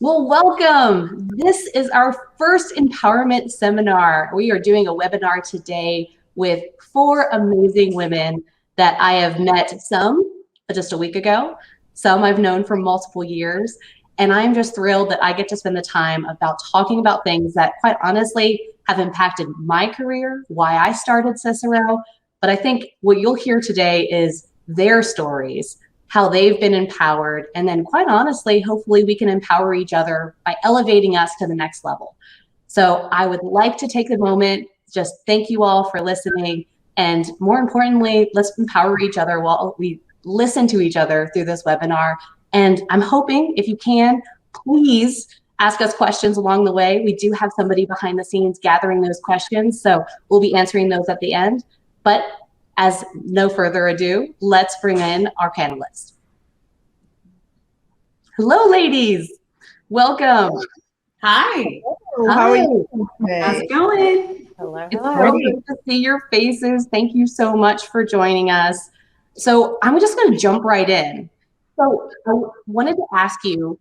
Well, welcome. This is our first empowerment seminar. We are doing a webinar today with 4 amazing women that I have met, some just a week ago, some I've known for multiple years. And I'm just thrilled that I get to spend the time about talking about things that quite honestly have impacted my career, why I started Cicero. But I think what you'll hear today is their stories, how they've been empowered, and then quite honestly, hopefully we can empower each other by elevating us to the next level. So I would like to take a moment, just thank you all for listening, and more importantly, let's empower each other while we listen to each other through this webinar. And I'm hoping, if you can, please ask us questions along the way. We do have somebody behind the scenes gathering those questions, so we'll be answering those at the end. But as no further ado, let's bring in our panelists. Hello, ladies. Welcome. Hi. Hello. How are you? How's it going? Hello. It's so good to see your faces. Thank you so much for joining us. So I'm just going to jump right in. So I wanted to ask you,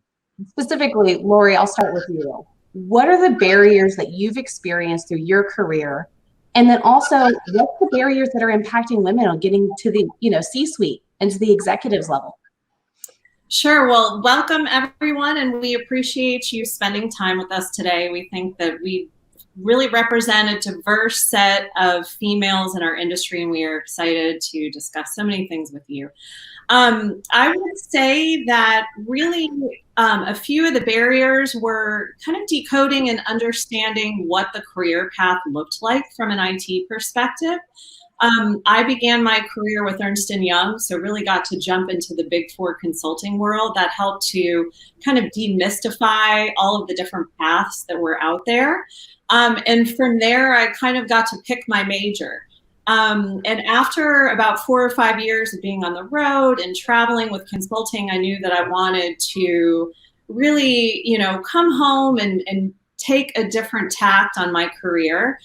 specifically, Lori, I'll start with you. What are the barriers that you've experienced through your career? And then also, what's the barriers that are impacting women on getting to the C-suite and to the executives level? Sure. Well, welcome everyone, and we appreciate you spending time with us today. We think that we really represent a diverse set of females in our industry, and we are excited to discuss so many things with you. I would say that really a few of the barriers were kind of decoding and understanding what the career path looked like from an IT perspective. I began my career with Ernst & Young, so really got to jump into the Big Four consulting world. That helped to kind of demystify all of the different paths that were out there. And from there, I kind of got to pick my major. And after about 4 or 5 years of being on the road and traveling with consulting, I knew that I wanted to really, come home and take a different tact on my career.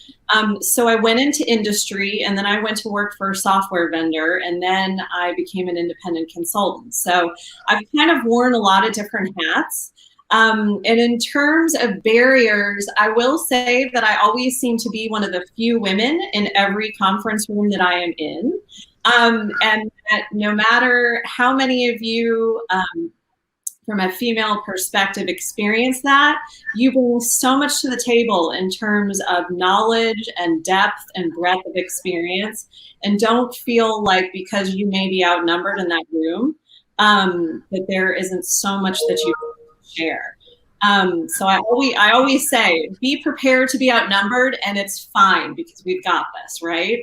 So I went into industry, and then I went to work for a software vendor, and then I became an independent consultant. So I've kind of worn a lot of different hats. And in terms of barriers, I will say that I always seem to be one of the few women in every conference room that I am in. And that no matter how many of you from a female perspective experience that, you bring so much to the table in terms of knowledge and depth and breadth of experience, and don't feel like because you may be outnumbered in that room, that there isn't so much that you share. So I always say, be prepared to be outnumbered, and it's fine because we've got this, right?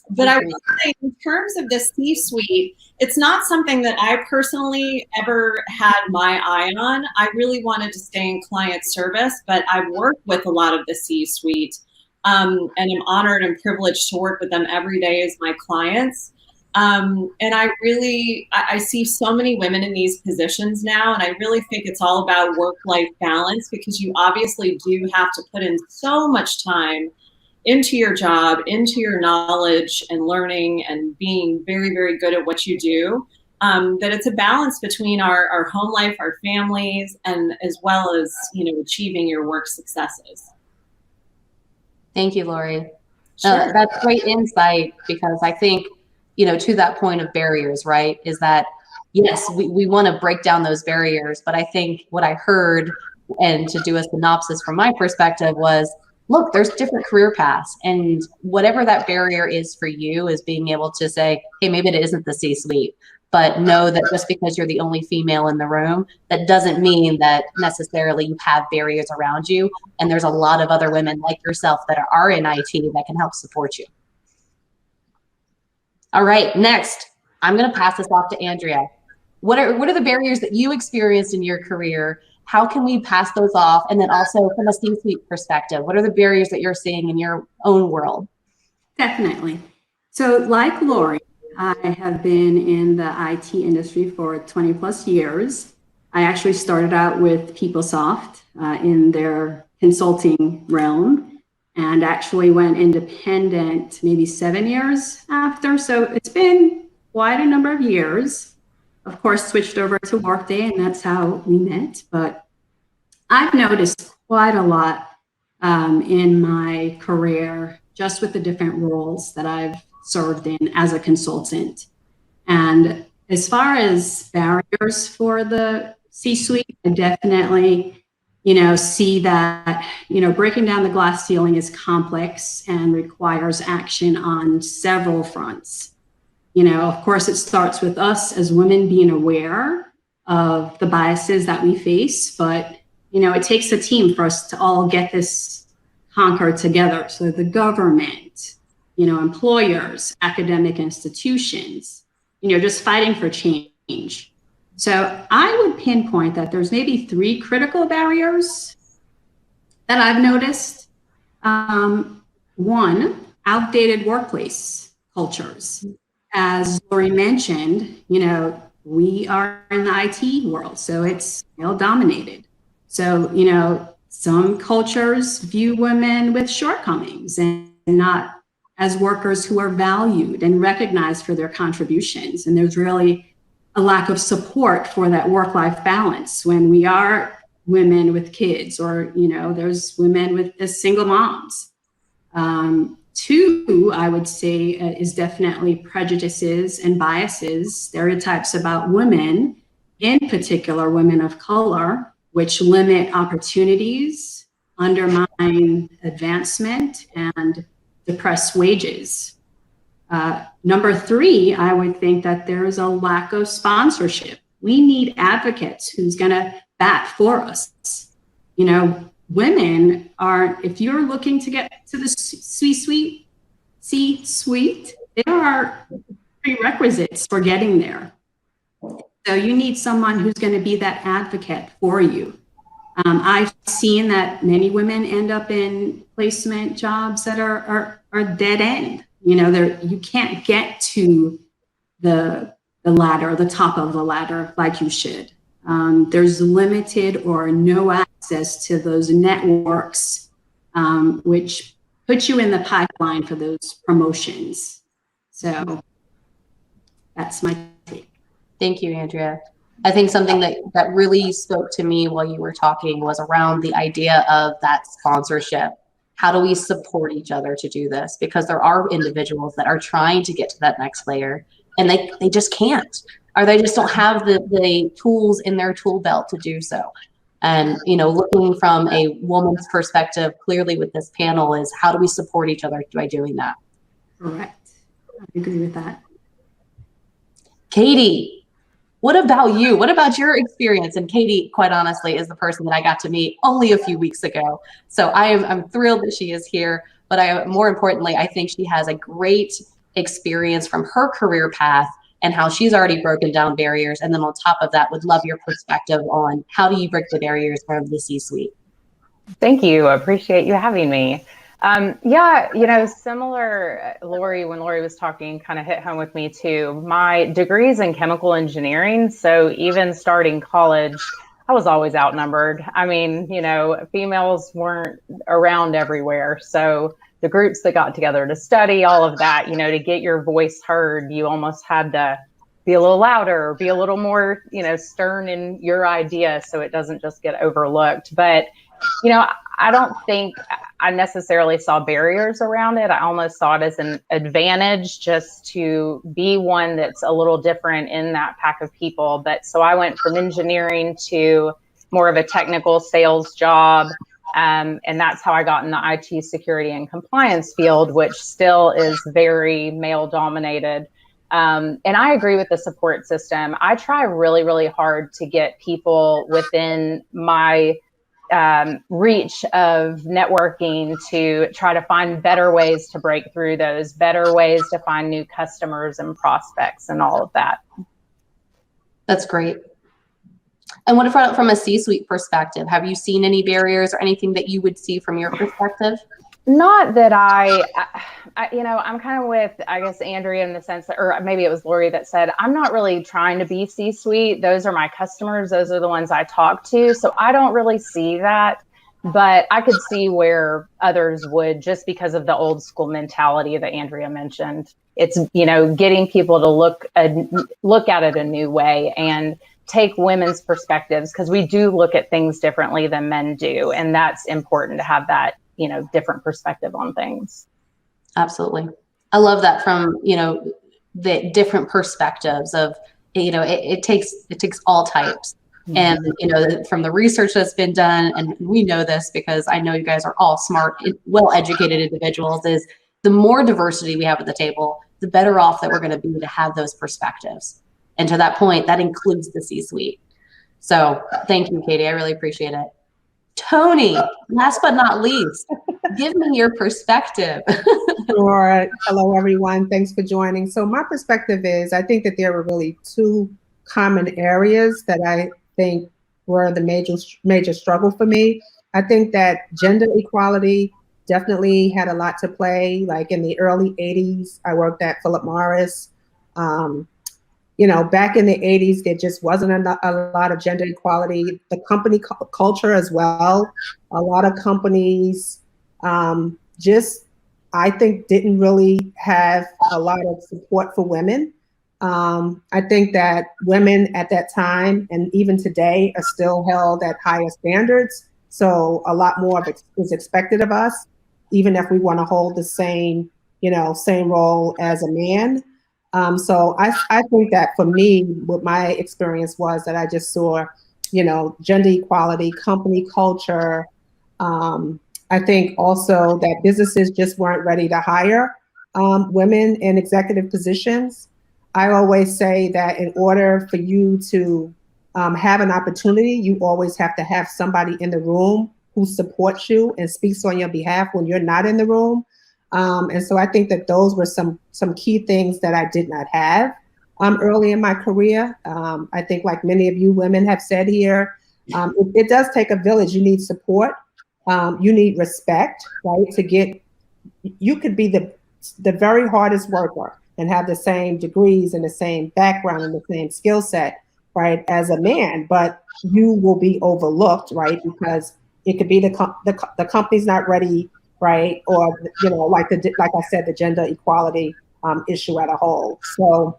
But I would say in terms of the C-suite, it's not something that I personally ever had my eye on. I really wanted to stay in client service, but I've worked with a lot of the C-suite, and I'm honored and privileged to work with them every day as my clients. And I see so many women in these positions now, and I really think it's all about work-life balance, because you obviously do have to put in so much time into your job, into your knowledge and learning and being very, very good at what you do, that it's a balance between our home life, our families, and as well as, achieving your work successes. Thank you, Lori. Sure. That's great insight, because I think, to that point of barriers, right, is that, yes, we want to break down those barriers, but I think what I heard, and to do a synopsis from my perspective, was, look, there's different career paths, and whatever that barrier is for you is being able to say, hey, maybe it isn't the C-suite, but know that just because you're the only female in the room, that doesn't mean that necessarily you have barriers around you. And there's a lot of other women like yourself that are in IT that can help support you. All right, next, I'm going to pass this off to Andrea. What are the barriers that you experienced in your career? How can we pass those off? And then also from a C-suite perspective, what are the barriers that you're seeing in your own world? Definitely. So like Lori, I have been in the IT industry for 20 plus years. I actually started out with PeopleSoft in their consulting realm, and actually went independent maybe 7 years after. So it's been quite a number of years. Of course, switched over to Workday, and that's how we met. But I've noticed quite a lot in my career, just with the different roles that I've served in as a consultant. And as far as barriers for the C-suite, I definitely, see that, breaking down the glass ceiling is complex and requires action on several fronts. Of course, it starts with us as women being aware of the biases that we face, but, it takes a team for us to all get this conquered together. So the government, employers, academic institutions, just fighting for change. So I would pinpoint that there's maybe 3 critical barriers that I've noticed. One, outdated workplace cultures. As Lori mentioned, we are in the IT world, so it's male dominated. So, some cultures view women with shortcomings and not as workers who are valued and recognized for their contributions. And there's really a lack of support for that work-life balance when we are women with kids, or, there's women with as single moms. 2, I would say, is definitely prejudices and biases, stereotypes about women, in particular women of color, which limit opportunities, undermine advancement, and depress wages. Number 3, I would think that there is a lack of sponsorship. We need advocates who's going to bat for us. Women are, if you're looking to get to the C-suite, there are prerequisites for getting there. So you need someone who's going to be that advocate for you. I've seen that many women end up in placement jobs that are dead end. You can't get to the ladder, the top of the ladder like you should. There's limited or no access to those networks, which put you in the pipeline for those promotions. So that's my take. Thank you, Andrea. I think something that really spoke to me while you were talking was around the idea of that sponsorship. How do we support each other to do this? Because there are individuals that are trying to get to that next layer and they just can't, or they just don't have the tools in their tool belt to do so. And, looking from a woman's perspective, clearly with this panel, is how do we support each other by doing that? Correct. I agree with that. Katie, what about you? What about your experience? And Katie, quite honestly, is the person that I got to meet only a few weeks ago. So I'm thrilled that she is here. But more importantly, I think she has a great experience from her career path and how she's already broken down barriers. And then on top of that, would love your perspective on how do you break the barriers from the C-suite? Thank you. I appreciate you having me. Similar, Lori, when Lori was talking, kind of hit home with me too. My degree's in chemical engineering. So even starting college, I was always outnumbered. I mean, females weren't around everywhere. So the groups that got together to study all of that, to get your voice heard, you almost had to be a little louder, be a little more, stern in your idea so it doesn't just get overlooked. But, I don't think I necessarily saw barriers around it. I almost saw it as an advantage just to be one that's a little different in that pack of people. But so I went from engineering to more of a technical sales job. And that's how I got in the IT security and compliance field, which still is very male dominated. And I agree with the support system. I try really, really hard to get people within my reach of networking to try to find better ways to break through those, better ways to find new customers and prospects and all of that. That's great. And what about from a C-suite perspective? Have you seen any barriers or anything that you would see from your perspective? Not that I'm kind of with, I guess, Andrea in the sense that, or maybe it was Lori that said, I'm not really trying to be C-suite. Those are my customers. Those are the ones I talk to. So I don't really see that, but I could see where others would, just because of the old school mentality that Andrea mentioned. It's, getting people to look at it a new way. And take women's perspectives, because we do look at things differently than men do. And that's important to have that, different perspective on things. Absolutely. I love that from, the different perspectives of, it takes all types. And, from the research that's been done, and we know this because I know you guys are all smart, well-educated individuals, is the more diversity we have at the table, the better off that we're going to be to have those perspectives. And to that point, that includes the C-suite. So thank you, Katie. I really appreciate it. Tony, last but not least, give me your perspective. Sure. Hello, everyone. Thanks for joining. So my perspective is, I think that there were really two common areas that I think were the major struggle for me. I think that gender equality definitely had a lot to play. Like in the early 80s, I worked at Philip Morris. Back in the 80s, there just wasn't a lot of gender equality. The company culture as well. A lot of companies I think, didn't really have a lot of support for women. I think that women at that time and even today are still held at higher standards. So a lot more of it is expected of us, even if we want to hold the same role as a man. So I think that for me, what my experience was that I just saw, gender equality, company culture. I think also that businesses just weren't ready to hire women in executive positions. I always say that in order for you to have an opportunity, you always have to have somebody in the room who supports you and speaks on your behalf when you're not in the room. And so I think that those were some key things that I did not have early in my career. I think, like many of you women have said here, it does take a village. You need support. You need respect, right? You could be the very hardest worker and have the same degrees and the same background and the same skill set, right, as a man, but you will be overlooked, right? Because it could be the company's not ready, right? Or, like I said, the gender equality issue at a whole. So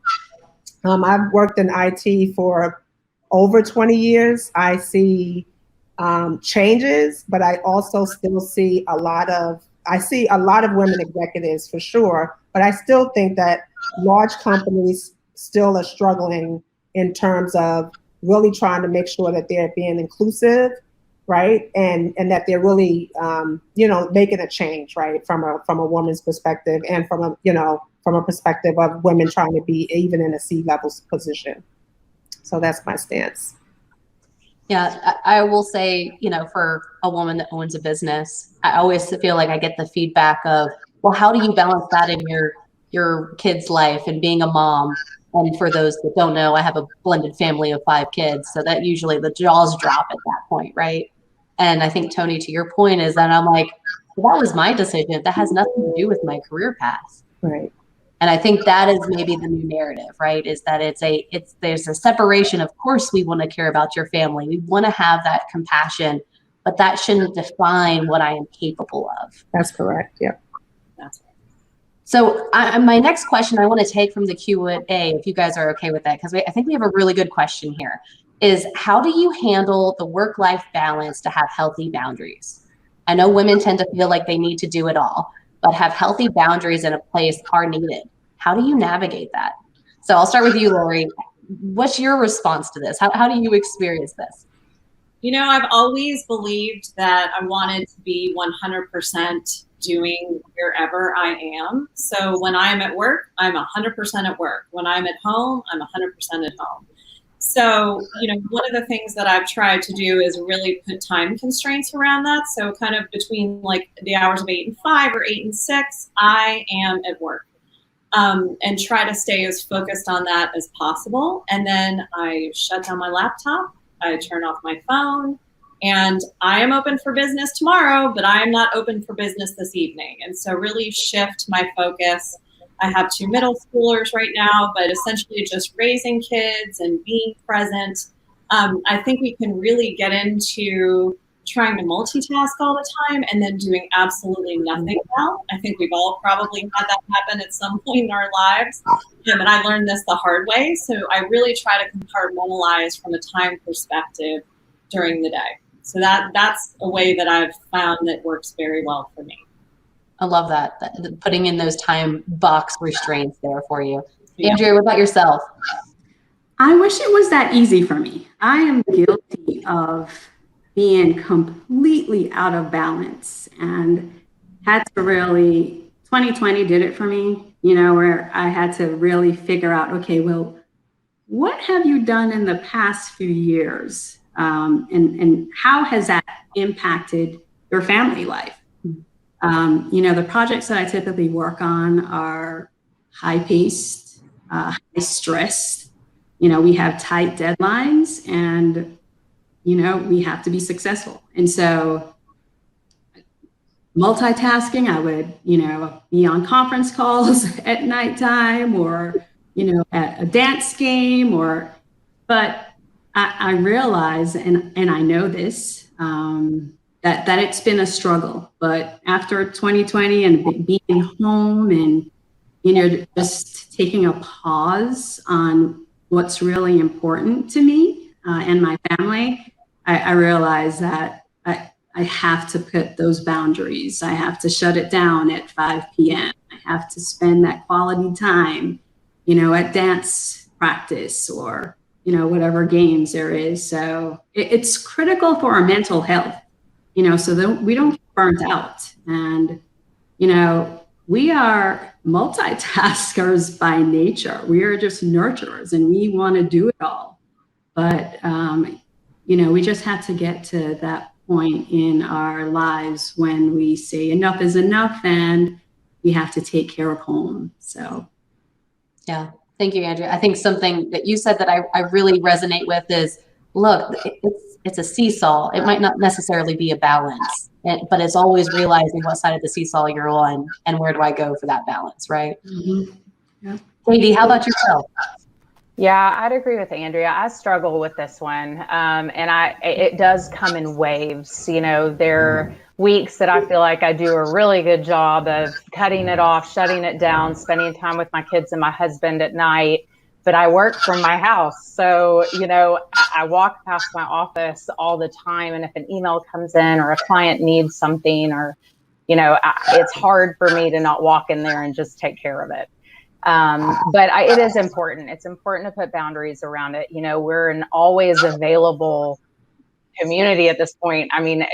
I've worked in IT for over 20 years. I see changes, but I also still see a lot of women executives for sure, but I still think that large companies still are struggling in terms of really trying to make sure that they're being inclusive, right? And that they're really, making a change, right? From a woman's perspective and from a perspective of women trying to be even in a C-level position. So that's my stance. Yeah, I will say, for a woman that owns a business, I always feel like I get the feedback of, well, how do you balance that in your kid's life and being a mom? And for those that don't know, I have a blended family of 5 kids. So that usually the jaws drop at that point, right? And I think, Tony, to your point is that I'm like, well, that was my decision. That has nothing to do with my career path. Right. And I think that is maybe the new narrative, right? Is that there's a separation. Of course, we want to care about your family. We want to have that compassion, but that shouldn't define what I am capable of. That's correct. Yeah. That's right. So my next question I want to take from the Q&A, if you guys are okay with that, because I think we have a really good question here, is how do you handle the work-life balance to have healthy boundaries? I know women tend to feel like they need to do it all, but have healthy boundaries in a place are needed. How do you navigate that? So I'll start with you, Lori. What's your response to this? How do you experience this? I've always believed that I wanted to be 100% doing wherever I am. So when I'm at work, I'm 100% at work. When I'm at home, I'm 100% at home. So, one of the things that I've tried to do is really put time constraints around that. So kind of between like the hours of 8 and 5 or 8 and 6, I am at work, and try to stay as focused on that as possible. And then I shut down my laptop, I turn off my phone, and I am open for business tomorrow, but I am not open for business this evening. And so really shift my focus. I have 2 middle schoolers right now, but essentially just raising kids and being present. I think we can really get into trying to multitask all the time and then doing absolutely nothing well. I think we've all probably had that happen at some point in our lives. And I learned this the hard way. So I really try to compartmentalize from a time perspective during the day. So that's a way that I've found that works very well for me. I love that, putting in those time box restraints there for you. Andrea, what about yourself? I wish it was that easy for me. I am guilty of being completely out of balance and had to really, 2020 did it for me, where I had to really figure out, okay, well, what have you done in the past few years? And how has that impacted your family life? The projects that I typically work on are high-paced, high-stressed. We have tight deadlines and, we have to be successful. And so multitasking, I would, be on conference calls at nighttime or, at a dance game but I realize, and I know this, that it's been a struggle. But after 2020 and being home and, just taking a pause on what's really important to me and my family, I realize that I have to put those boundaries. I have to shut it down at 5 p.m. I have to spend that quality time, at dance practice or, whatever games there is. So it's critical for our mental health, so that we don't get burnt out. And, we are multitaskers by nature. We are just nurturers and we want to do it all. But, we just have to get to that point in our lives when we say enough is enough and we have to take care of home. So. Yeah. Thank you, Andrea. I think something that you said that I really resonate with is, look, it's a seesaw. It might not necessarily be a balance, but it's always realizing what side of the seesaw you're on and where do I go for that balance, right? Mm-hmm. Yeah. Katie, how about yourself? Yeah, I'd agree with Andrea. I struggle with this one. And it does come in waves. There are weeks that I feel like I do a really good job of cutting it off, shutting it down, spending time with my kids and my husband at night. But I work from my house. So, I walk past my office all the time. And if an email comes in or a client needs something or, it's hard for me to not walk in there and just take care of it. But it is important. It's important to put boundaries around it. We're an always available community at this point. I mean,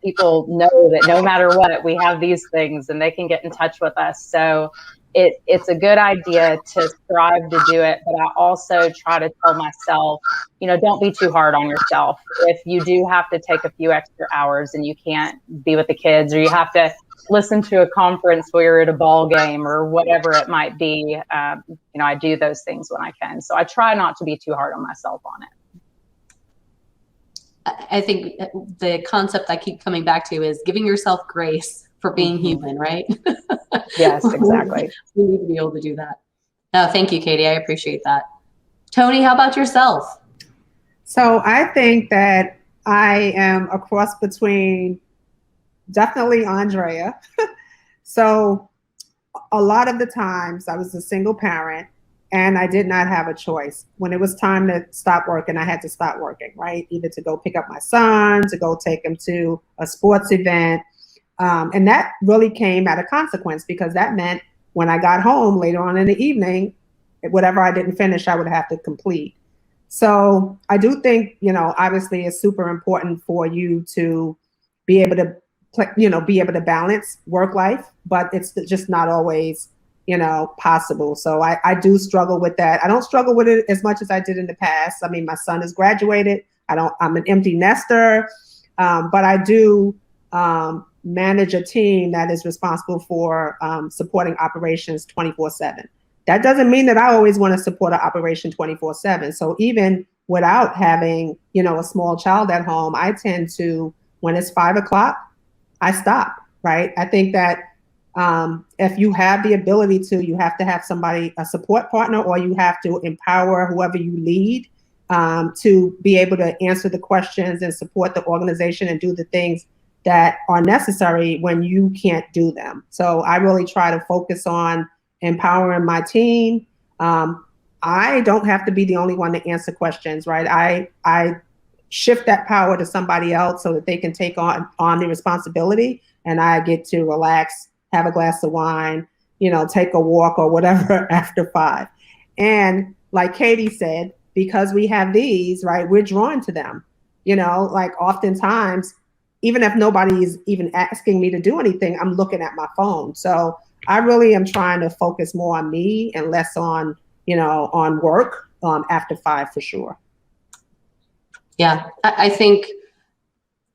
people know that no matter what, we have these things and they can get in touch with us. So it's a good idea to strive to do it. But I also try to tell myself, don't be too hard on yourself. If you do have to take a few extra hours and you can't be with the kids, or you have to listen to a conference while you're at a ball game or whatever it might be, I do those things when I can. So I try not to be too hard on myself on it. I think the concept I keep coming back to is giving yourself grace for being human, right? Yes, exactly. We need to be able to do that. No, thank you, Katie. I appreciate that. Tony, how about yourself? So I think that I am a cross between definitely Andrea. So a lot of the times I was a single parent and I did not have a choice. When it was time to stop working, I had to stop working, right? Either to go pick up my son, to go take him to a sports event. And that really came at a consequence because that meant when I got home later on in the evening, whatever I didn't finish, I would have to complete. So I do think, obviously it's super important for you to be able to balance work life, but it's just not always, possible. So I do struggle with that. I don't struggle with it as much as I did in the past. I mean, my son has graduated. I'm an empty nester, but I do manage a team that is responsible for supporting operations 24/7. That doesn't mean that I always want to support an operation 24/7. So even without having, a small child at home, I tend to, when it's 5 o'clock, I stop, right? I think that if you have the ability to, you have to have somebody, a support partner, or you have to empower whoever you lead to be able to answer the questions and support the organization and do the things that are necessary when you can't do them. So I really try to focus on empowering my team. I don't have to be the only one to answer questions, right? I shift that power to somebody else so that they can take on the responsibility, and I get to relax, have a glass of wine, take a walk or whatever after 5. And like Katie said, because we have these, right, we're drawn to them. Like oftentimes, even if nobody is even asking me to do anything, I'm looking at my phone. So I really am trying to focus more on me and less on, on work after 5 for sure. Yeah, I think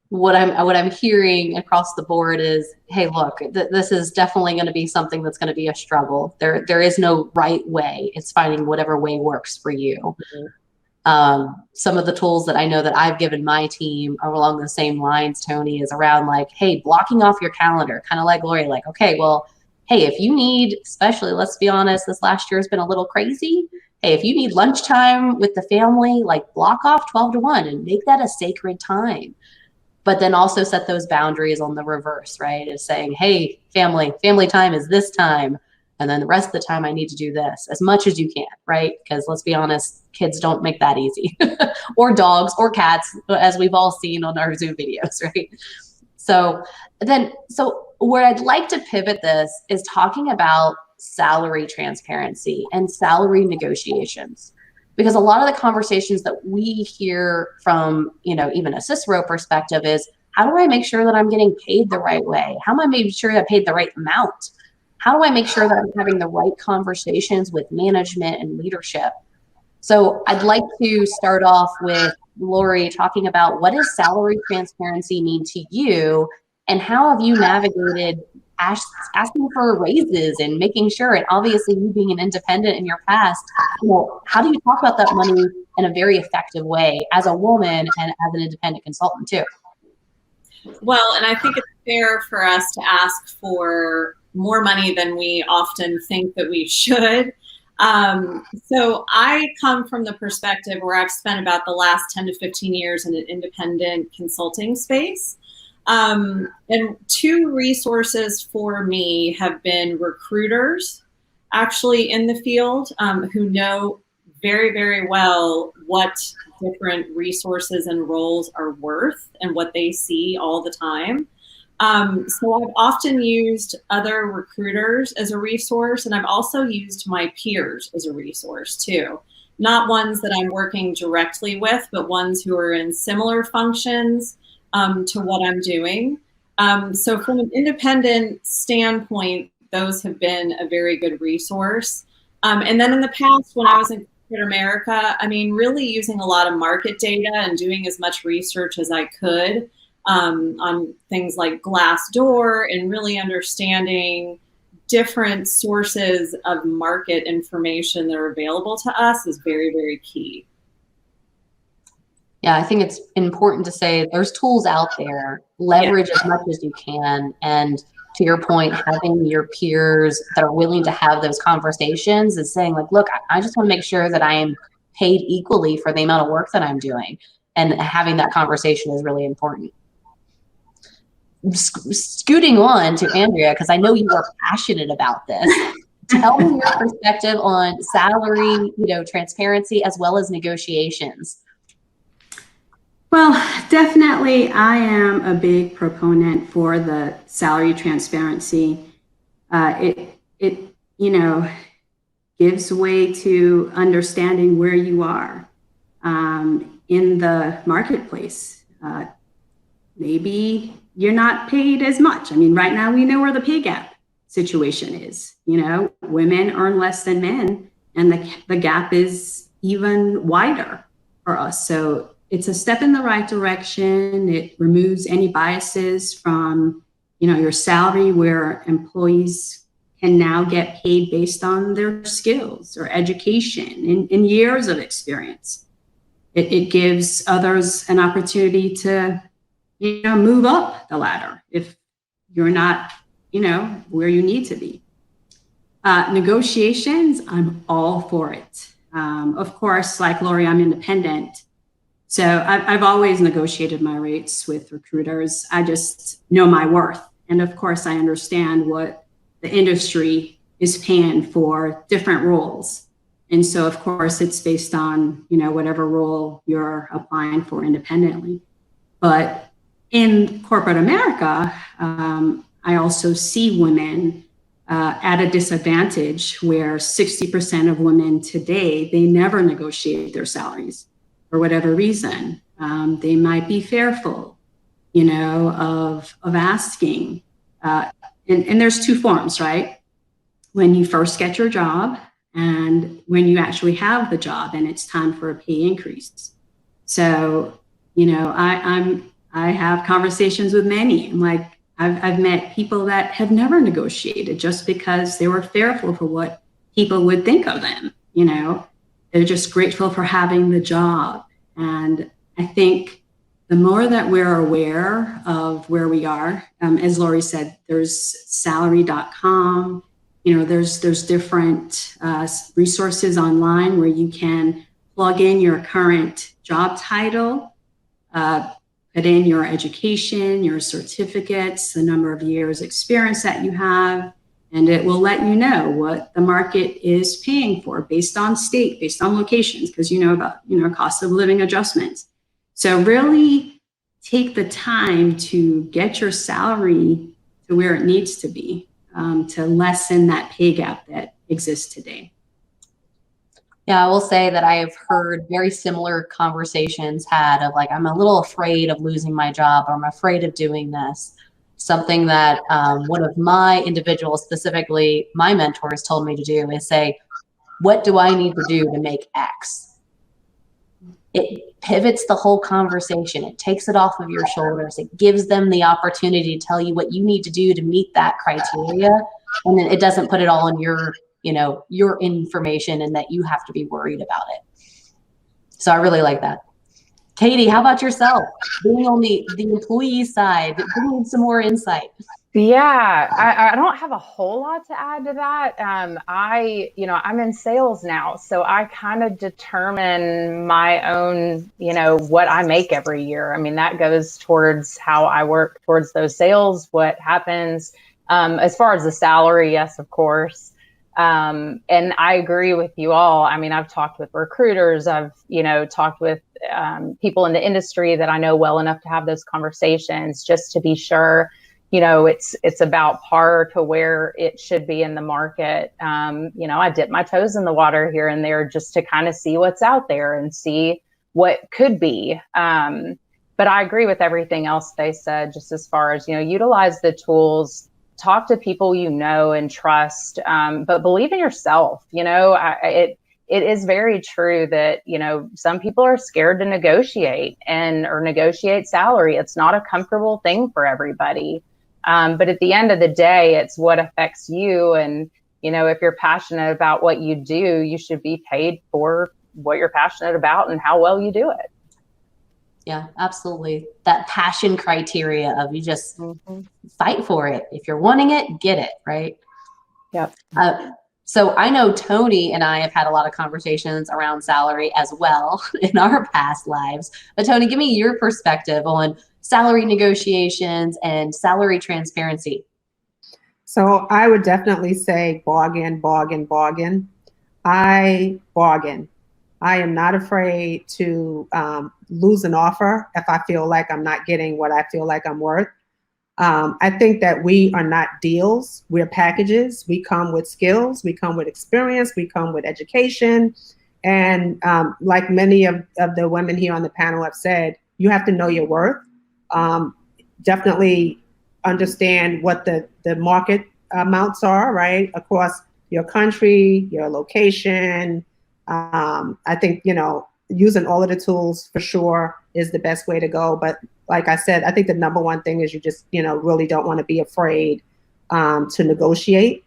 what I'm hearing across the board is, hey, look, this is definitely going to be something that's going to be a struggle. There is no right way. It's finding whatever way works for you. Mm-hmm. Some of the tools that I know that I've given my team are along the same lines, Tony, is around like, hey, blocking off your calendar, kind of like Lori, like, okay, well, hey, if you need, especially, let's be honest, this last year has been a little crazy. Hey, if you need lunchtime with the family, like block off 12 to 1 and make that a sacred time. But then also set those boundaries on the reverse, right? Is saying, hey, family time is this time. And then the rest of the time I need to do this as much as you can, right? Because let's be honest, kids don't make that easy. Or dogs or cats, as we've all seen on our Zoom videos, right? So where I'd like to pivot this is talking about salary transparency and salary negotiations. Because a lot of the conversations that we hear from, even a Cicero perspective is, how do I make sure that I'm getting paid the right way? How am I making sure that I'm paid the right amount? How do I make sure that I'm having the right conversations with management and leadership? So I'd like to start off with Lori talking about, what does salary transparency mean to you, and how have you navigated asking for raises and making sure, and obviously you being an independent in your past, how do you talk about that money in a very effective way as a woman and as an independent consultant too? Well, and I think it's fair for us to ask for more money than we often think that we should. So I come from the perspective where I've spent about the last 10 to 15 years in an independent consulting space. And 2 resources for me have been recruiters actually in the field, who know very, very well what different resources and roles are worth and what they see all the time. So I've often used other recruiters as a resource, and I've also used my peers as a resource too. Not ones that I'm working directly with, but ones who are in similar functions to what I'm doing. So from an independent standpoint, those have been a very good resource. And then in the past, when I was in corporate America, really using a lot of market data and doing as much research as I could on things like Glassdoor, and really understanding different sources of market information that are available to us is very, very key. Yeah, I think it's important to say there's tools out there, leverage as much as you can. And to your point, having your peers that are willing to have those conversations is saying like, look, I just want to make sure that I am paid equally for the amount of work that I'm doing. And having that conversation is really important. Scooting on to Andrea, because I know you are passionate about this. Tell me your perspective on salary, transparency, as well as negotiations. Well, definitely, I am a big proponent for the salary transparency. It gives way to understanding where you are in the marketplace. Maybe you're not paid as much. Right now we know where the pay gap situation is. Women earn less than men, and the gap is even wider for us. So it's a step in the right direction. It removes any biases from, your salary, where employees can now get paid based on their skills or education and years of experience. It gives others an opportunity to, move up the ladder if you're not, where you need to be. Negotiations, I'm all for it. Of course, like Lori, I'm independent. So I've always negotiated my rates with recruiters. I just know my worth. And of course, I understand what the industry is paying for different roles. And so, of course, it's based on, whatever role you're applying for independently. But in corporate America, I also see women at a disadvantage where 60% of women today, they never negotiate their salaries for whatever reason. They might be fearful, of asking. And there's two forms, right? When you first get your job and when you actually have the job and it's time for a pay increase. So, I have conversations with many. I'm like, I've met people that have never negotiated just because they were fearful for what people would think of them. They're just grateful for having the job. And I think the more that we're aware of where we are, as Lori said, there's salary.com, there's different resources online where you can plug in your current job title, put in your education, your certificates, the number of years experience that you have, and it will let you know what the market is paying for based on state, based on locations, because about, cost of living adjustments. So really take the time to get your salary to where it needs to be, to lessen that pay gap that exists today. Yeah, I will say that I have heard very similar conversations had of like, I'm a little afraid of losing my job, or I'm afraid of doing this. Something that one of my individuals, specifically my mentors, told me to do is say, what do I need to do to make X? It pivots the whole conversation. It takes it off of your shoulders. It gives them the opportunity to tell you what you need to do to meet that criteria. And then it doesn't put it all in your information and that you have to be worried about it. So I really like that. Katie, how about yourself? Being on the employee side, bringing some more insight. Yeah, I don't have a whole lot to add to that. I'm in sales now, so I kind of determine my own, what I make every year. I mean, that goes towards how I work towards those sales, what happens. As far as the salary, yes, of course. And I agree with you all. I mean, I've talked with recruiters. I've, talked with people in the industry that I know well enough to have those conversations just to be sure, it's about par to where it should be in the market. I dip my toes in the water here and there just to kind of see what's out there and see what could be. But I agree with everything else they said, just as far as, utilize the tools, talk to people and trust, but believe in yourself. It is very true that, some people are scared to negotiate or negotiate salary. It's not a comfortable thing for everybody. But at the end of the day, it's what affects you. And, if you're passionate about what you do, you should be paid for what you're passionate about and how well you do it. Yeah, absolutely. That passion criteria of you just fight for it. If you're wanting it, get it, right? Yep. So I know Tony and I have had a lot of conversations around salary as well in our past lives. But Tony, give me your perspective on salary negotiations and salary transparency. So I would definitely say bargain, bargain, bargain. I bargain. I am not afraid to lose an offer if I feel like I'm not getting what I feel like I'm worth. I think that we are not deals. We're packages. We come with skills. We come with experience. We come with education. And like many of the women here on the panel have said, you have to know your worth. Definitely understand what the market amounts are, right? Across your country, your location. I think, using all of the tools for sure is the best way to go. But like I said, I think the number one thing is you just, really don't want to be afraid to negotiate.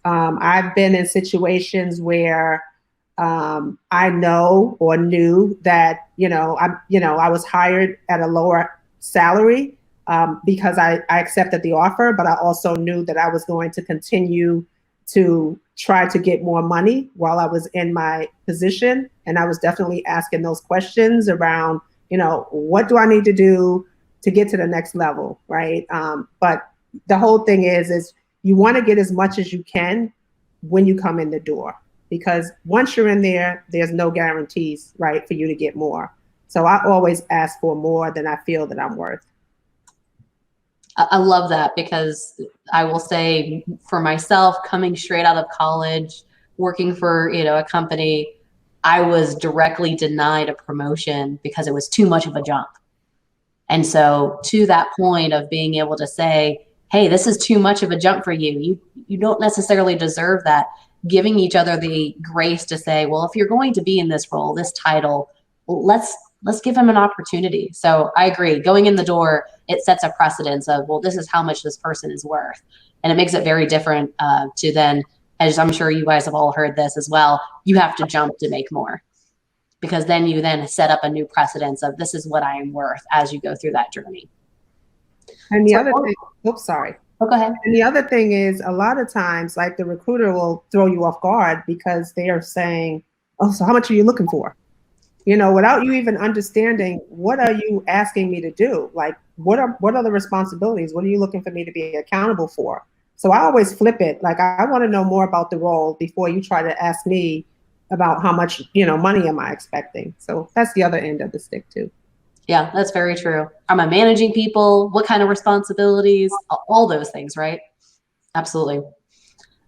I've been in situations where I know or knew that, I was hired at a lower salary because I accepted the offer, but I also knew that I was going to continue to try to get more money while I was in my position. And I was definitely asking those questions around, what do I need to do to get to the next level, right? But the whole thing is you want to get as much as you can when you come in the door, because once you're in there, there's no guarantees, right, for you to get more. So I always ask for more than I feel that I'm worth. I love that, because I will say for myself, coming straight out of college, working for, a company, I was directly denied a promotion because it was too much of a jump. And so to that point of being able to say, hey, this is too much of a jump for you. You don't necessarily deserve that. Giving each other the grace to say, well, if you're going to be in this role, this title, let's give him an opportunity. So I agree. Going in the door, it sets a precedence of, well, this is how much this person is worth. And it makes it very different to then, as I'm sure you guys have all heard this as well, you have to jump to make more. Because then you set up a new precedence of, this is what I am worth as you go through that journey. And the other thing, sorry. Oh, go ahead. And the other thing is, a lot of times, like, the recruiter will throw you off guard because they are saying, oh, so how much are you looking for? Without you even understanding, what are you asking me to do? Like, what are the responsibilities? What are you looking for me to be accountable for? So I always flip it. Like, I want to know more about the role before you try to ask me about how much, money am I expecting? So that's the other end of the stick too. Yeah, that's very true. Am I managing people? What kind of responsibilities? All those things, right? Absolutely.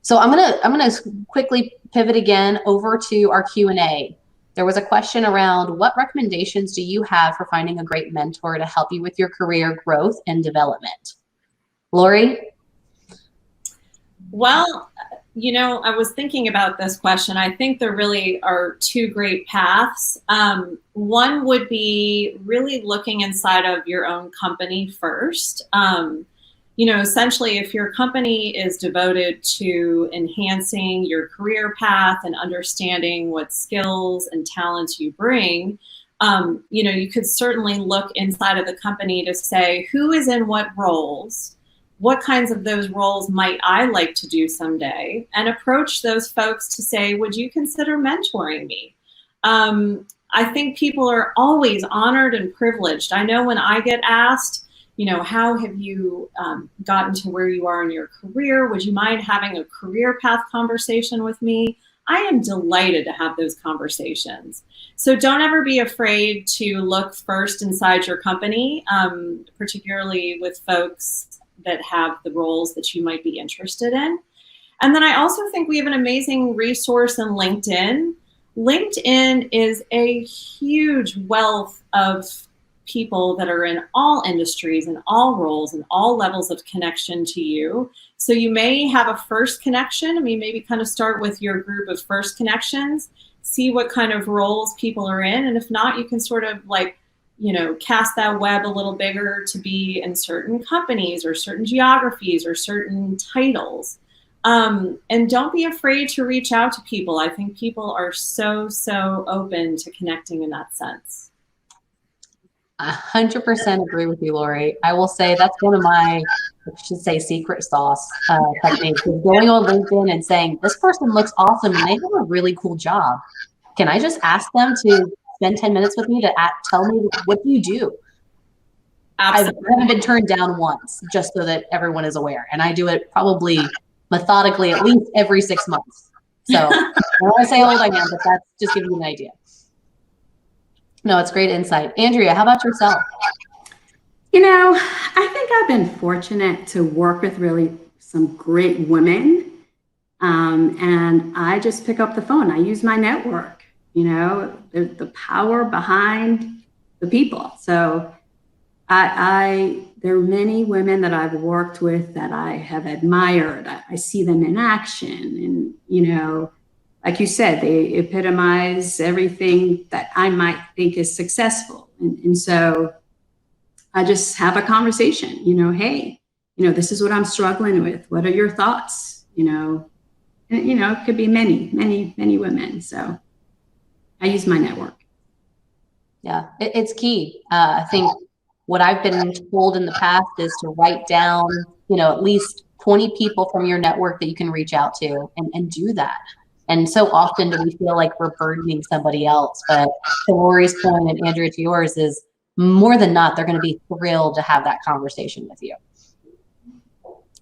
So I'm gonna quickly pivot again over to our Q&A. There was a question around, what recommendations do you have for finding a great mentor to help you with your career growth and development? Lori? Well, I was thinking about this question. I think there really are two great paths. One would be really looking inside of your own company first. Essentially, if your company is devoted to enhancing your career path and understanding what skills and talents you bring, you could certainly look inside of the company to say, who is in what roles? What kinds of those roles might I like to do someday? And approach those folks to say, would you consider mentoring me? I think people are always honored and privileged. I know when I get asked, how have you gotten to where you are in your career? Would you mind having a career path conversation with me? I am delighted to have those conversations. So don't ever be afraid to look first inside your company, particularly with folks that have the roles that you might be interested in. And then I also think we have an amazing resource in LinkedIn. LinkedIn is a huge wealth of people that are in all industries and all roles and all levels of connection to you. So you may have a first connection. Maybe kind of start with your group of first connections, see what kind of roles people are in. And if not, you can sort of cast that web a little bigger to be in certain companies or certain geographies or certain titles. And don't be afraid to reach out to people. I think people are so open to connecting in that sense. 100% agree with you, Lori. I will say that's one of my, I should say, secret sauce techniques, is going on LinkedIn and saying, this person looks awesome and they have a really cool job. Can I just ask them to spend 10 minutes with me to tell me, what do you do? Absolutely. I haven't been turned down once, just so that everyone is aware. And I do it probably methodically at least every 6 months. So I don't want to say how old I am, but that's just giving you an idea. No, it's great insight. Andrea, how about yourself? I think I've been fortunate to work with really some great women. And I just pick up the phone. I use my network, the power behind the people. So there are many women that I've worked with that I have admired. I see them in action, and, like you said, they epitomize everything that I might think is successful. And so I just have a conversation, hey, this is what I'm struggling with. What are your thoughts? And, it could be many, many, many women. So I use my network. Yeah, it's key. I think what I've been told in the past is to write down, at least 20 people from your network that you can reach out to and do that. And so often do we feel like we're burdening somebody else. But to Lori's point and Andrea, to yours, is more than not, they're going to be thrilled to have that conversation with you.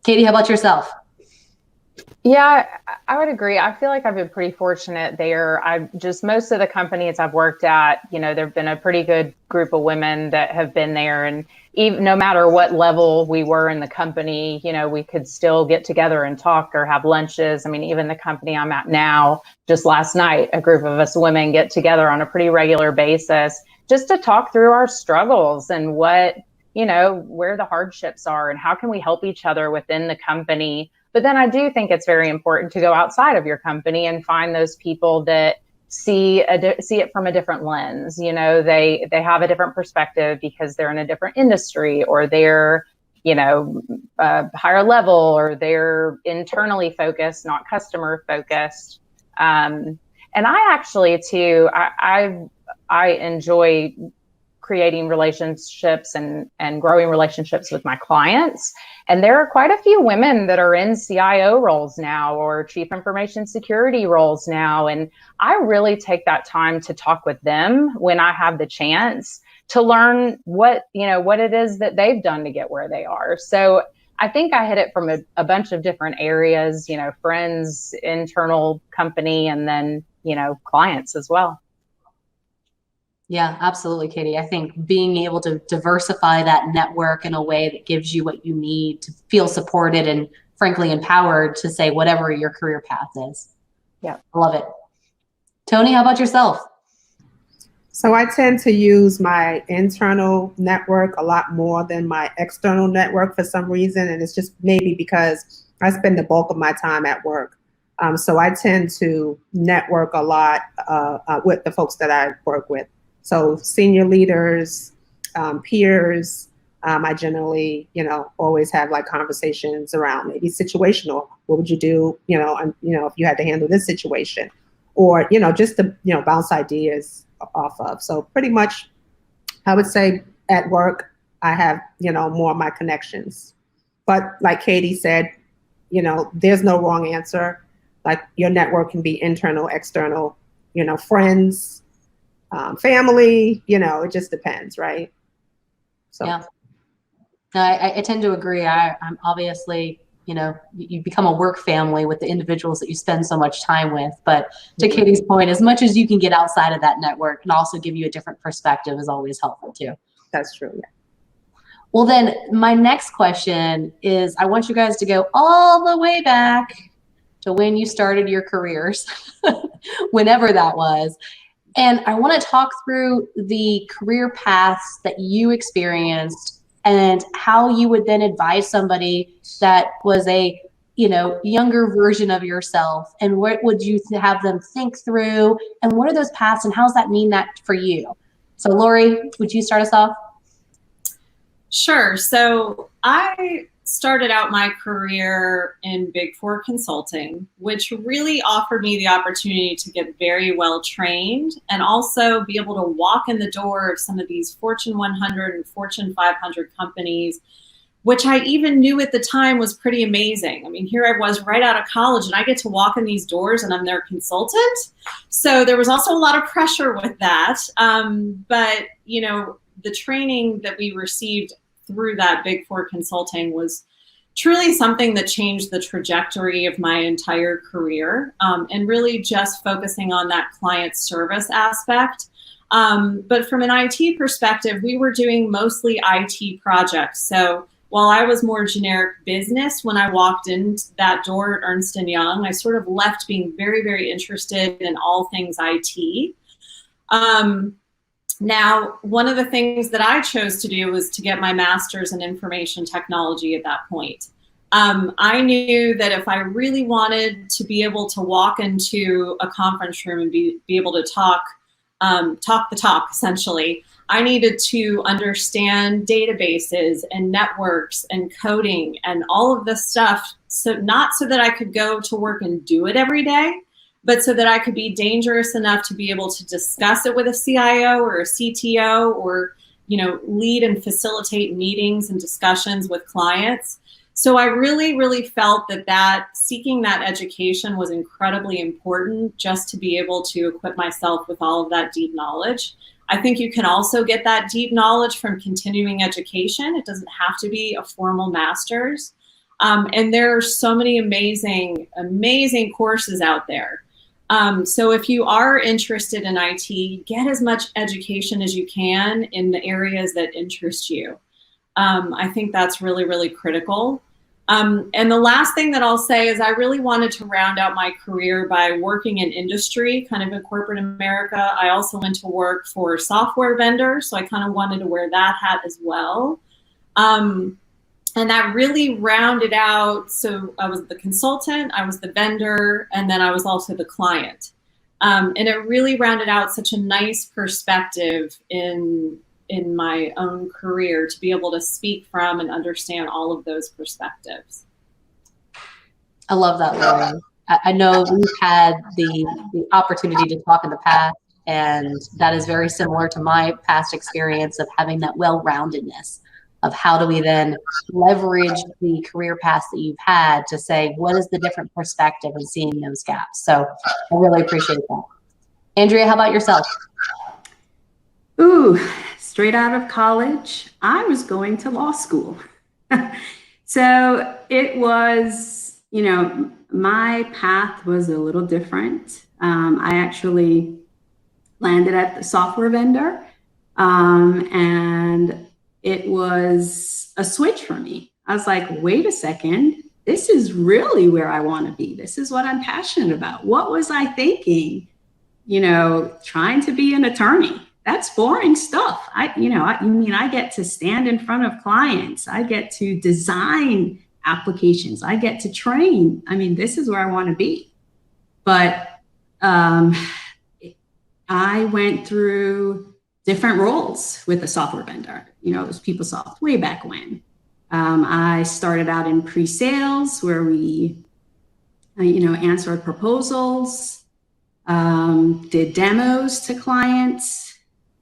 Katie, how about yourself? Yeah, I would agree. I feel like I've been pretty fortunate there. Most of the companies I've worked at, there've been a pretty good group of women that have been there, and even no matter what level we were in the company, we could still get together and talk or have lunches. I mean, even the company I'm at now, just last night, a group of us women get together on a pretty regular basis just to talk through our struggles and where the hardships are and how can we help each other within the company. But then I do think it's very important to go outside of your company and find those people that see it from a different lens. They have a different perspective because they're in a different industry, or they're, higher level, or they're internally focused, not customer focused. And I actually too, I enjoy creating relationships and growing relationships with my clients. And there are quite a few women that are in CIO roles now, or chief information security roles now. And I really take that time to talk with them when I have the chance to learn what it is that they've done to get where they are. So I think I hit it from a bunch of different areas, friends, internal company, and then, clients as well. Yeah, absolutely, Katie. I think being able to diversify that network in a way that gives you what you need to feel supported and frankly empowered to say whatever your career path is. Yeah, I love it. Tony, how about yourself? So I tend to use my internal network a lot more than my external network for some reason. And it's just maybe because I spend the bulk of my time at work. So I tend to network a lot with the folks that I work with. So senior leaders, peers, I generally, always have like conversations around maybe situational. What would you do, if you had to handle this situation, or, just to, bounce ideas off of. So pretty much, I would say at work, I have, more of my connections. But like Katie said, there's no wrong answer. Like your network can be internal, external, friends, family, it just depends, right? So yeah, I tend to agree. I'm obviously, you become a work family with the individuals that you spend so much time with. But to Katie's point, as much as you can get outside of that network and also give you a different perspective is always helpful too. That's true. Yeah. Well, then my next question is, I want you guys to go all the way back to when you started your careers, whenever that was. And I want to talk through the career paths that you experienced and how you would then advise somebody that was a, younger version of yourself, and what would you have them think through, and what are those paths and how does that mean that for you? So Lori, would you start us off? Sure. So I started out my career in Big Four consulting, which really offered me the opportunity to get very well trained and also be able to walk in the door of some of these Fortune 100 and Fortune 500 companies, which I even knew at the time was pretty amazing. I mean, here I was right out of college and I get to walk in these doors and I'm their consultant. So there was also a lot of pressure with that. But, the training that we received through that Big Four consulting was truly something that changed the trajectory of my entire career, and really just focusing on that client service aspect. But from an IT perspective, we were doing mostly IT projects. So while I was more generic business, when I walked into that door at Ernst & Young, I sort of left being very, very interested in all things IT. Now, one of the things that I chose to do was to get my master's in information technology at that point. I knew that if I really wanted to be able to walk into a conference room and be able to talk the talk, essentially, I needed to understand databases and networks and coding and all of this stuff. So not so that I could go to work and do it every day, but so that I could be dangerous enough to be able to discuss it with a CIO or a CTO, or, lead and facilitate meetings and discussions with clients. So I really, really felt that seeking that education was incredibly important just to be able to equip myself with all of that deep knowledge. I think you can also get that deep knowledge from continuing education. It doesn't have to be a formal master's. And there are so many amazing, amazing courses out there. So if you are interested in IT, get as much education as you can in the areas that interest you. I think that's really, really critical. And the last thing that I'll say is I really wanted to round out my career by working in industry, kind of in corporate America. I also went to work for software vendors, so I kind of wanted to wear that hat as well. And that really rounded out, so I was the consultant, I was the vendor, and then I was also the client. And it really rounded out such a nice perspective in my own career to be able to speak from and understand all of those perspectives. I love that, Lauren. I know we've had the opportunity to talk in the past, and that is very similar to my past experience of having that well-roundedness of how do we then leverage the career paths that you've had to say, what is the different perspective and seeing those gaps? So I really appreciate that. Andrea, how about yourself? Ooh, straight out of college, I was going to law school. So it was, my path was a little different. I actually landed at the software vendor, and it was a switch for me. I was like, wait a second, this is really where I want to be. This is what I'm passionate about. What was I thinking? Trying to be an attorney. That's boring stuff. I get to stand in front of clients. I get to design applications. I get to train. This is where I want to be. But I went through different roles with a software vendor. It was PeopleSoft way back when. I started out in pre-sales where we, answered proposals, did demos to clients.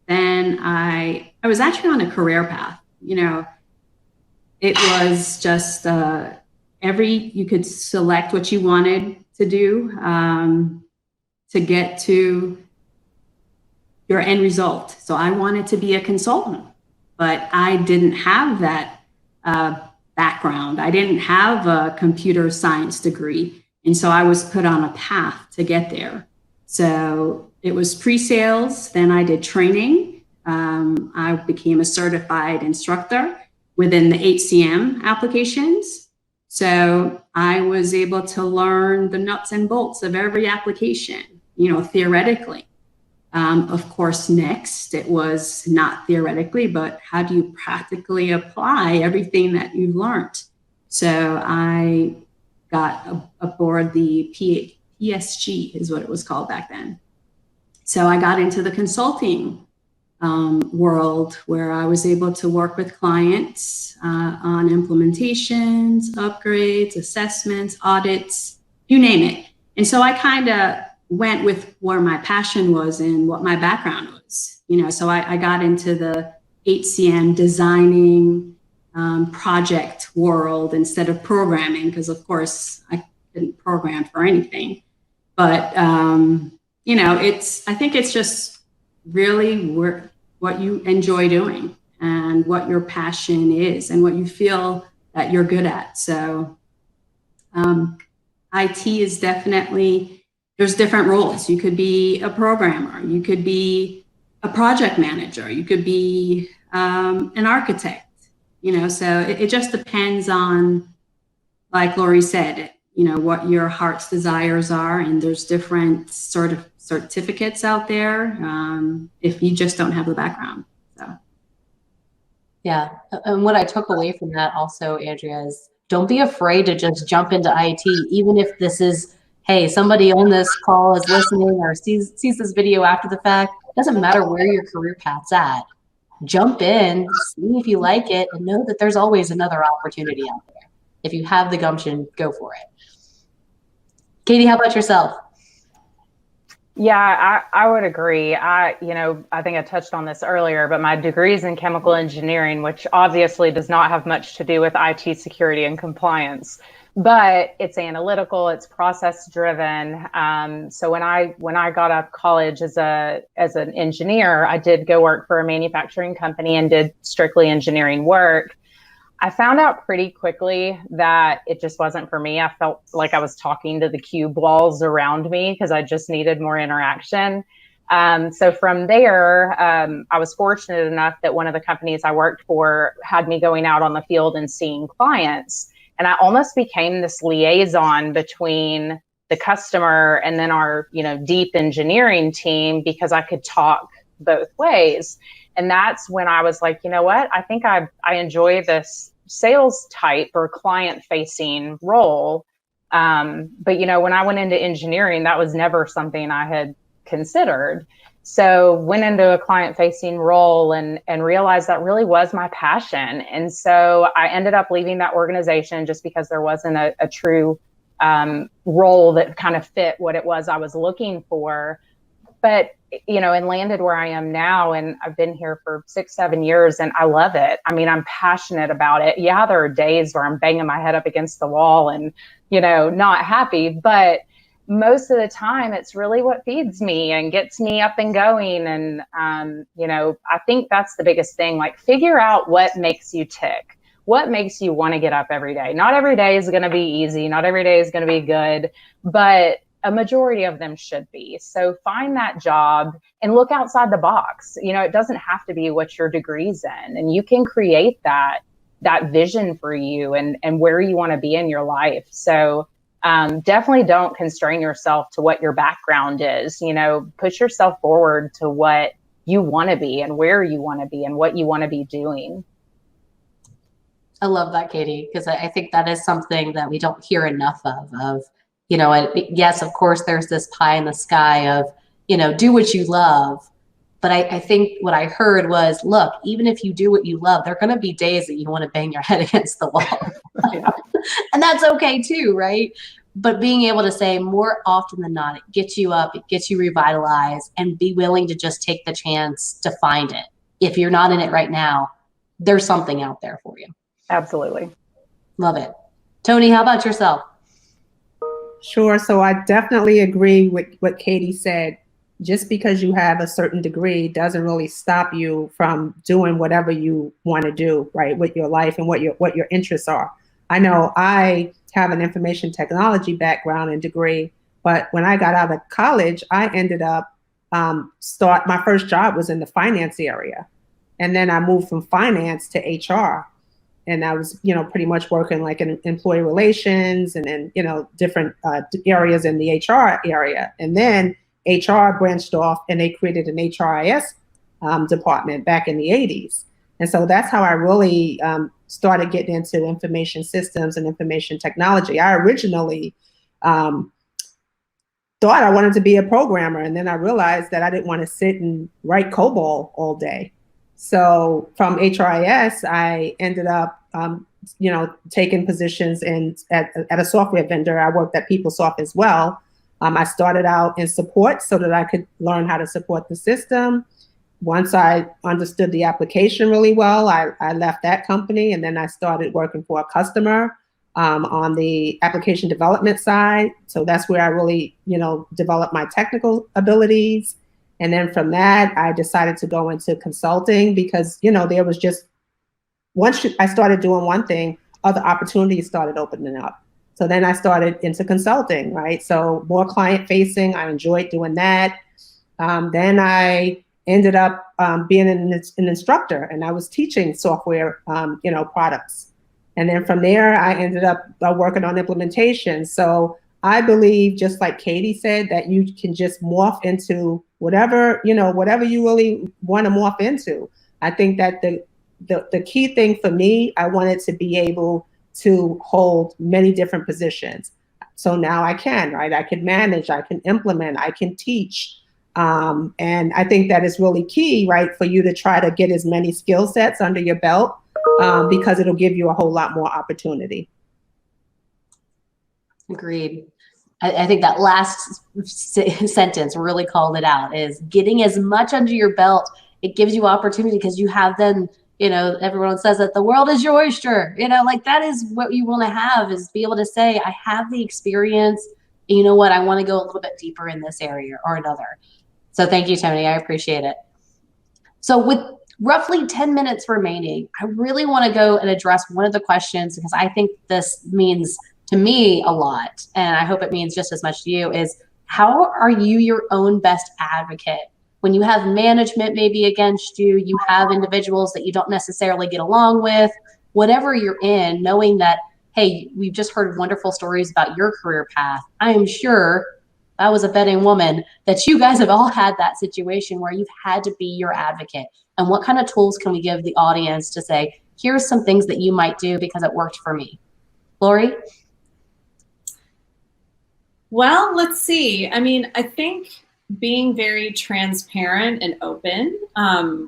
Then I was actually on a career path. It was just you could select what you wanted to do to get to your end result. So I wanted to be a consultant, but I didn't have that background. I didn't have a computer science degree. And so I was put on a path to get there. So it was pre-sales, then I did training. I became a certified instructor within the HCM applications. So I was able to learn the nuts and bolts of every application, theoretically. Of course, next, it was not theoretically, but how do you practically apply everything that you've learned? So I got aboard the PSG is what it was called back then. So I got into the consulting world where I was able to work with clients on implementations, upgrades, assessments, audits, you name it. And so I kind of went with where my passion was and what my background was, so I got into the HCM designing project world instead of programming, because of course I didn't program for anything. But, I think it's just really what you enjoy doing and what your passion is and what you feel that you're good at. So IT is definitely, there's different roles. You could be a programmer, you could be a project manager, you could be an architect, so it just depends on, like Lori said, what your heart's desires are. And there's different sort of certificates out there if you just don't have the background. So. Yeah. And what I took away from that also, Andrea, is don't be afraid to just jump into IT, even if this is, hey, somebody on this call is listening or sees this video after the fact. It doesn't matter where your career path's at. Jump in, see if you like it, and know that there's always another opportunity out there. If you have the gumption, go for it. Katie, how about yourself? Yeah, I would agree. I think I touched on this earlier, but my degree's in chemical engineering, which obviously does not have much to do with IT security and compliance, but it's analytical, it's process driven. So when I got out of college as an engineer, I did go work for a manufacturing company and did strictly engineering work. I found out pretty quickly that it just wasn't for me. I felt like I was talking to the cube walls around me because I just needed more interaction. So from there, I was fortunate enough that one of the companies I worked for had me going out on the field and seeing clients. And I almost became this liaison between the customer and then our, deep engineering team because I could talk both ways. And that's when I was like, you know what? I think I enjoy this sales type or client facing role. But, when I went into engineering, that was never something I had considered. So went into a client facing role and realized that really was my passion. And so I ended up leaving that organization just because there wasn't a true role that kind of fit what it was I was looking for. But and landed where I am now, and I've been here for 6-7 years, and I love it. I mean, I'm passionate about it. Yeah, there are days where I'm banging my head up against the wall and not happy, but most of the time it's really what feeds me and gets me up and going. And I think that's the biggest thing. Like, figure out what makes you tick, what makes you want to get up every day. Not every day is going to be easy, not every day is going to be good, but a majority of them should be. So find that job and look outside the box. It doesn't have to be what your degree's in, and you can create that vision for you and where you want to be in your life. So definitely don't constrain yourself to what your background is. Push yourself forward to what you want to be and where you want to be and what you want to be doing. I love that, Katie, because I think that is something that we don't hear enough of. Yes, of course, there's this pie in the sky of, do what you love. But I think what I heard was, look, even if you do what you love, there are going to be days that you want to bang your head against the wall. And that's okay too, right? But being able to say more often than not, it gets you up, it gets you revitalized, and be willing to just take the chance to find it. If you're not in it right now, there's something out there for you. Absolutely. Love it. Tony, how about yourself? Sure. So I definitely agree with what Katie said. Just because you have a certain degree doesn't really stop you from doing whatever you want to do, right, with your life and what your interests are. I know I have an information technology background and degree, but when I got out of college, I ended up my first job was in the finance area, and then I moved from finance to HR. And I was, pretty much working like in employee relations and then, different areas in the HR area. And then HR branched off and they created an HRIS department back in the 80s. And so that's how I really started getting into information systems and information technology. I originally thought I wanted to be a programmer. And then I realized that I didn't want to sit and write COBOL all day. So from HRIS, I ended up, taking positions at a software vendor. I worked at PeopleSoft as well. I started out in support so that I could learn how to support the system. Once I understood the application really well, I left that company, and then I started working for a customer on the application development side. So that's where I really, developed my technical abilities. And then from that, I decided to go into consulting because, there was just, once I started doing one thing, other opportunities started opening up. So then I started into consulting, right? So more client facing, I enjoyed doing that. Then I ended up being an instructor, and I was teaching software, products. And then from there, I ended up working on implementation. So I believe, just like Katie said, that you can just morph into whatever you really want to morph into. I think that the key thing for me, I wanted to be able to hold many different positions. So now I can, right? I can manage, I can implement, I can teach. And I think that is really key, right? For you to try to get as many skill sets under your belt because it'll give you a whole lot more opportunity. Agreed. I think that last sentence really called it out, is getting as much under your belt. It gives you opportunity because you have then, everyone says that the world is your oyster, like that is what you want to have, is be able to say, I have the experience. And you know what? I want to go a little bit deeper in this area or another. So thank you, Tony. I appreciate it. So with roughly 10 minutes remaining, I really want to go and address one of the questions, because I think this means to me a lot, and I hope it means just as much to you, is how are you your own best advocate? When you have management maybe against you, you have individuals that you don't necessarily get along with, whatever you're in, knowing that, hey, we've just heard wonderful stories about your career path. I am sure, I was a betting woman, that you guys have all had that situation where you've had to be your advocate. And what kind of tools can we give the audience to say, here's some things that you might do because it worked for me? Lori? Well, let's see. I mean, I think being very transparent and open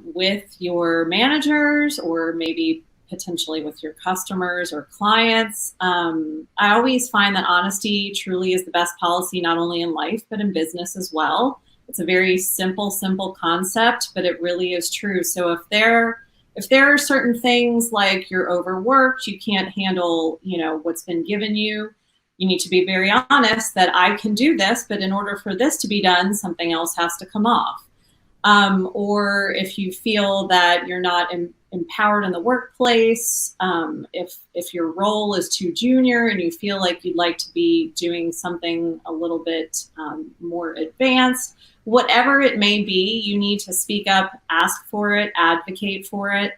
with your managers, or maybe potentially with your customers or clients. I always find that honesty truly is the best policy, not only in life, but in business as well. It's a very simple concept, but it really is true. So if there are certain things like you're overworked, you can't handle, what's been given you, you need to be very honest that I can do this, but in order for this to be done, something else has to come off. Or if you feel that you're not empowered in the workplace, if your role is too junior and you feel like you'd like to be doing something a little bit more advanced, whatever it may be, you need to speak up, ask for it, advocate for it.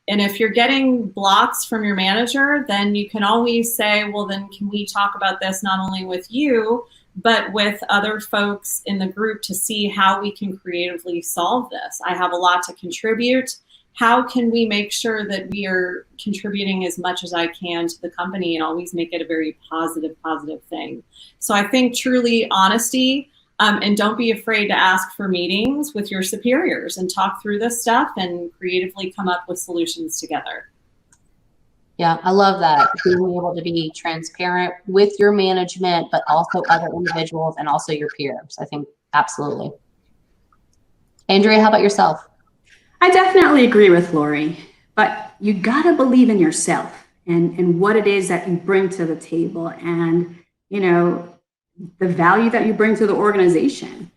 And if you're getting blocks from your manager, then you can always say, well, then can we talk about this not only with you, but with other folks in the group to see how we can creatively solve this. I have a lot to contribute. How can we make sure that we are contributing as much as I can to the company and always make it a very positive thing? So I think truly honesty, and don't be afraid to ask for meetings with your superiors and talk through this stuff and creatively come up with solutions together. Yeah, I love that. Being able to be transparent with your management, but also other individuals and also your peers. I think absolutely. Andrea, how about yourself? I definitely agree with Lori, but you got to believe in yourself and what it is that you bring to the table, and, the value that you bring to the organization.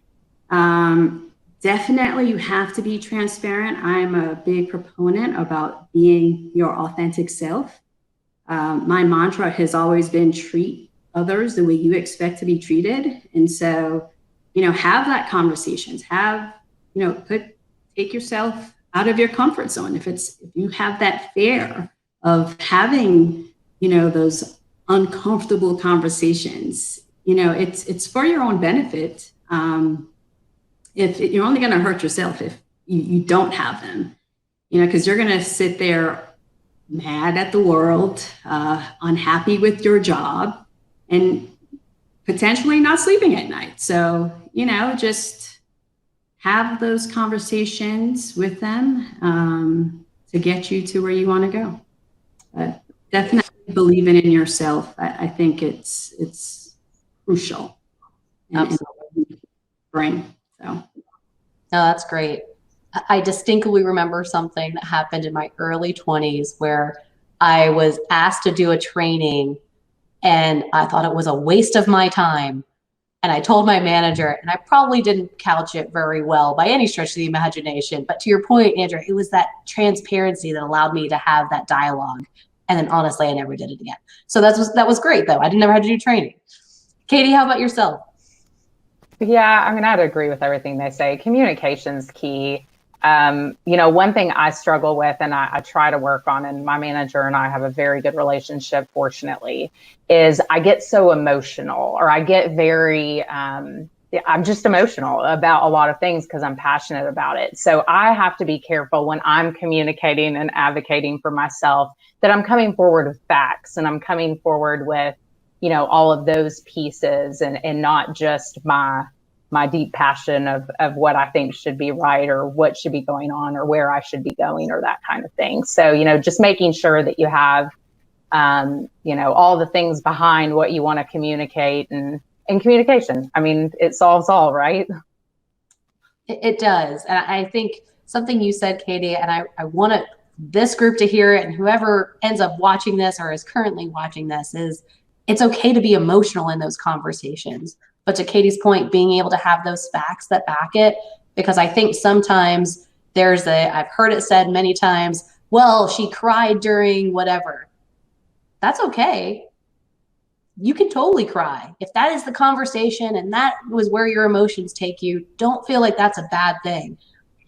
Definitely, you have to be transparent. I'm a big proponent about being your authentic self. My mantra has always been treat others the way you expect to be treated. And so, have that conversations, take yourself out of your comfort zone. If you have that fear of having, those uncomfortable conversations, it's for your own benefit. If you're only going to hurt yourself if you don't have them, because you're going to sit there mad at the world, unhappy with your job, and potentially not sleeping at night. So, just have those conversations with them to get you to where you want to go. But definitely believing in yourself. I think it's crucial. Absolutely. Brain. So. No, that's great. I distinctly remember something that happened in my early 20s where I was asked to do a training and I thought it was a waste of my time. And I told my manager, and I probably didn't couch it very well by any stretch of the imagination. But to your point, Andrea, it was that transparency that allowed me to have that dialogue. And then honestly, I never did it again. So that was great, though. I never had to do training. Katie, how about yourself? Yeah, I mean, I'd agree with everything they say. Communication's key. One thing I struggle with and I try to work on, and my manager and I have a very good relationship, fortunately, is I get so emotional, or I get very, I'm just emotional about a lot of things because I'm passionate about it. So I have to be careful when I'm communicating and advocating for myself that I'm coming forward with facts and I'm coming forward with, all of those pieces and not just my deep passion of what I think should be right or what should be going on or where I should be going or that kind of thing. So, just making sure that you have you know, all the things behind what you want to communicate, and communication. I mean, it solves all, right? It does. And I think something you said, Katie, and I want this group to hear it, and whoever ends up watching this or is currently watching this, is it's okay to be emotional in those conversations. But to Katie's point, being able to have those facts that back it, because I think sometimes I've heard it said many times, well, she cried during whatever. That's okay. You can totally cry. If that is the conversation and that was where your emotions take you, don't feel like that's a bad thing.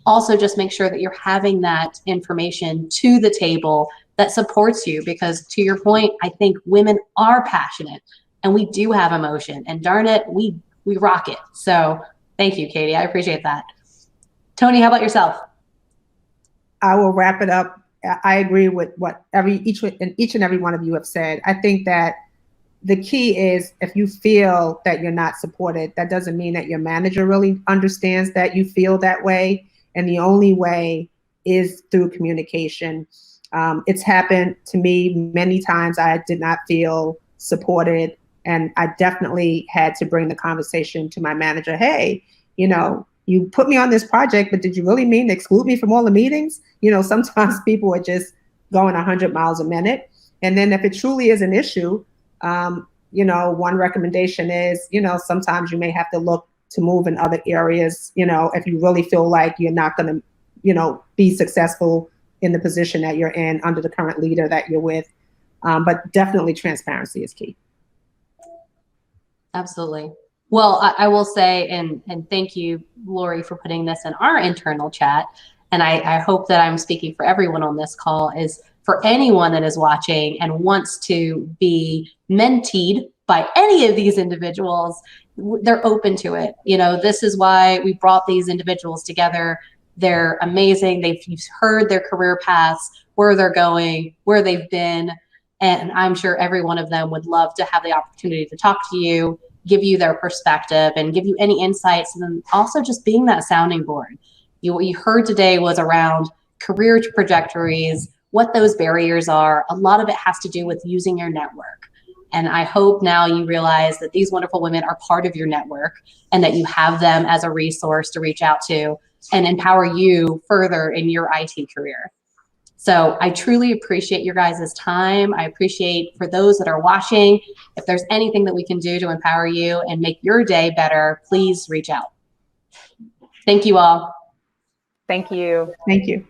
Also, just make sure that you're having that information to the table that supports you, because to your point, I think women are passionate and we do have emotion, and darn it, we rock it. So thank you, Katie. I appreciate that. Tony, how about yourself? I will wrap it up. I agree with what each and every one of you have said. I think that the key is, if you feel that you're not supported, that doesn't mean that your manager really understands that you feel that way. And the only way is through communication. It's happened to me many times. I did not feel supported, and I definitely had to bring the conversation to my manager. Hey, you know, you put me on this project, but did you really mean to exclude me from all the meetings? You know, sometimes people are just going 100 miles a minute. And then if it truly is an issue, you know, one recommendation is, you know, sometimes you may have to look to move in other areas, you know, if you really feel like you're not going to, you know, be successful in the position that you're in under the current leader that you're with. But definitely transparency is key. Absolutely. Well, I will say, and thank you, Lori, for putting this in our internal chat. And I hope that I'm speaking for everyone on this call, is for anyone that is watching and wants to be mentored by any of these individuals, they're open to it. You know, this is why we brought these individuals together. They're amazing. You've heard their career paths, where they're going, where they've been. And I'm sure every one of them would love to have the opportunity to talk to you, give you their perspective, and give you any insights. And then also just being that sounding board. What you heard today was around career trajectories, what those barriers are. A lot of it has to do with using your network. And I hope now you realize that these wonderful women are part of your network, and that you have them as a resource to reach out to and empower you further in your IT career. So I truly appreciate your guys' time. I appreciate, for those that are watching, if there's anything that we can do to empower you and make your day better, please reach out. Thank you all. Thank you. Thank you.